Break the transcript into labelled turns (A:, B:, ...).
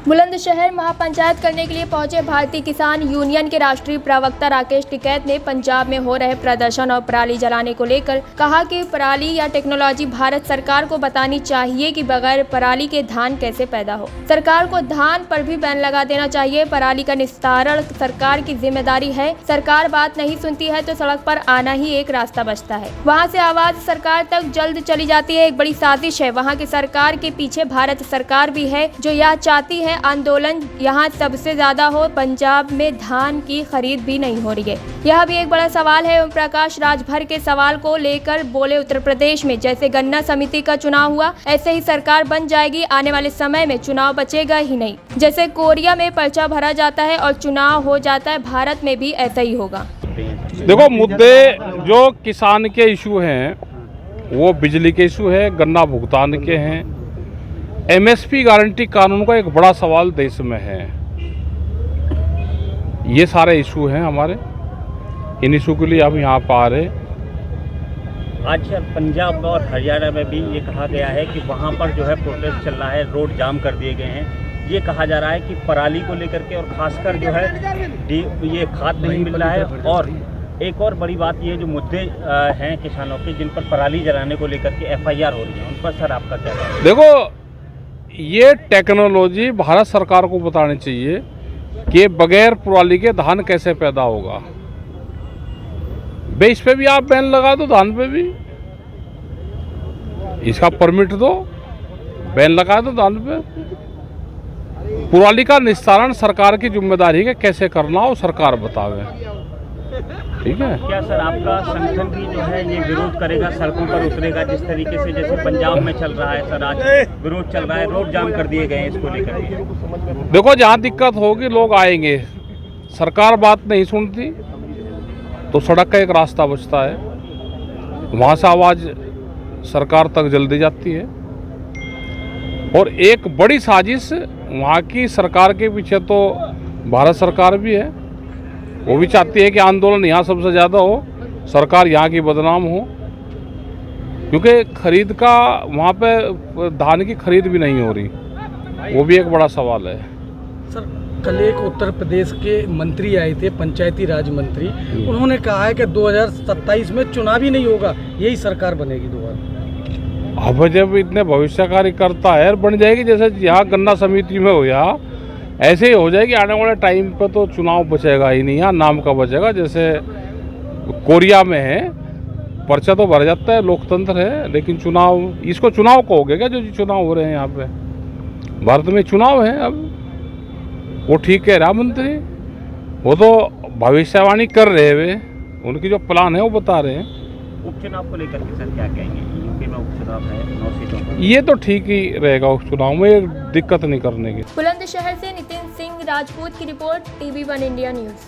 A: बुलंदशहर महापंचायत करने के लिए पहुंचे भारतीय किसान यूनियन के राष्ट्रीय प्रवक्ता राकेश टिकैत ने पंजाब में हो रहे प्रदर्शन और पराली जलाने को लेकर कहा कि पराली या टेक्नोलॉजी भारत सरकार को बतानी चाहिए कि बगैर पराली के धान कैसे पैदा हो। सरकार को धान पर भी बैन लगा देना चाहिए। पराली का निस्तारण सरकार की जिम्मेदारी है। सरकार बात नहीं सुनती है तो सड़क पर आना ही एक रास्ता बचता है। वहाँ से आवाज सरकार तक जल्द चली जाती है। एक बड़ी साजिश है। वहाँ की सरकार के पीछे भारत सरकार भी है जो यह चाहती है आंदोलन यहाँ सबसे ज्यादा हो। पंजाब में धान की खरीद भी नहीं हो रही है। यह भी एक बड़ा सवाल है। ओम प्रकाश राजभर के सवाल को लेकर बोले, उत्तर प्रदेश में जैसे गन्ना समिति का चुनाव हुआ ऐसे ही सरकार बन जाएगी। आने वाले समय में चुनाव बचेगा ही नहीं। जैसे कोरिया में पर्चा भरा जाता है और चुनाव हो जाता है, भारत में भी ऐसा ही होगा।
B: देखो, मुद्दे जो किसान के इशू हैं वो बिजली के इशू है, गन्ना भुगतान के हैं, एमएसपी गारंटी कानून का एक बड़ा सवाल देश में है। ये सारे इशू हैं हमारे। इन इशू के लिए हम यहाँ पर आ रहे।
C: आज पंजाब और हरियाणा में भी ये कहा गया है कि वहाँ पर जो है प्रोटेस्ट चल रहा है, रोड जाम कर दिए गए हैं। ये कहा जा रहा है कि पराली को लेकर के और खासकर जो है ये खाद नहीं मिल रहा है। और एक और बड़ी बात ये जो मुद्दे हैं किसानों के जिन पर पराली जलाने को लेकर के एफआईआर हो रही है, उन पर सर आपका क्या कहना है?
B: देखो, ये टेक्नोलॉजी भारत सरकार को बतानी चाहिए कि बगैर पराली के धान कैसे पैदा होगा। इस पे भी आप बैन लगा दो, धान पे भी इसका परमिट दो, बैन लगा दो धान पे। पराली का निस्तारण सरकार की जिम्मेदारी है, कैसे करना हो सरकार बतावे। ठीक है।
C: क्या सर आपका संगठन भी जो है ये विरोध करेगा, सड़कों पर उतरेगा जिस तरीके से जैसे पंजाब में चल रहा है? सर आज विरोध चल रहा है, रोड जाम कर दिए गए हैं इसको लेकर के।
B: देखो, जहाँ दिक्कत होगी लोग आएंगे। सरकार बात नहीं सुनती तो सड़क का एक रास्ता बचता है, वहाँ से आवाज़ सरकार तक जल्दी जाती है। और एक बड़ी साजिश वहाँ की सरकार के पीछे तो भारत सरकार भी है। वो भी चाहती है कि आंदोलन यहाँ सबसे ज़्यादा हो, सरकार यहाँ की बदनाम हो, क्योंकि खरीद का वहाँ पे धान की खरीद भी नहीं हो रही। वो भी एक बड़ा सवाल है।
D: सर, कल एक उत्तर प्रदेश के मंत्री आए थे, पंचायती राज मंत्री। उन्होंने कहा है कि 2027 में चुनाव ही नहीं होगा, यही सरकार बनेगी दोबारा।
B: अब जब इतने भविष्यकारी करता है, बन जाएगी जैसे यहाँ गन्ना समिति में हो, यहाँ ऐसे ही हो जाएगी। आने वाले टाइम पे तो चुनाव बचेगा ही नहीं, यहाँ नाम का बचेगा। जैसे कोरिया में है, पर्चा तो भर जाता है, लोकतंत्र है, लेकिन चुनाव, इसको चुनाव कहोगे क्या? जो चुनाव हो रहे हैं यहाँ पे, भारत में चुनाव है। अब वो ठीक कह रहा मंत्री, वो तो भविष्यवाणी कर रहे वे, उनकी जो प्लान है वो बता रहे हैं।
C: उपचुनाव को लेकर के सर क्या कहेंगे? यूपी में उपचुनाव है 9 सीटों पर।
B: ये तो ठीक ही रहेगा, उस चुनाव में दिक्कत नहीं करने की।
A: बुलंदशहर से नितिन सिंह राजपूत की रिपोर्ट, TV1 इंडिया न्यूज।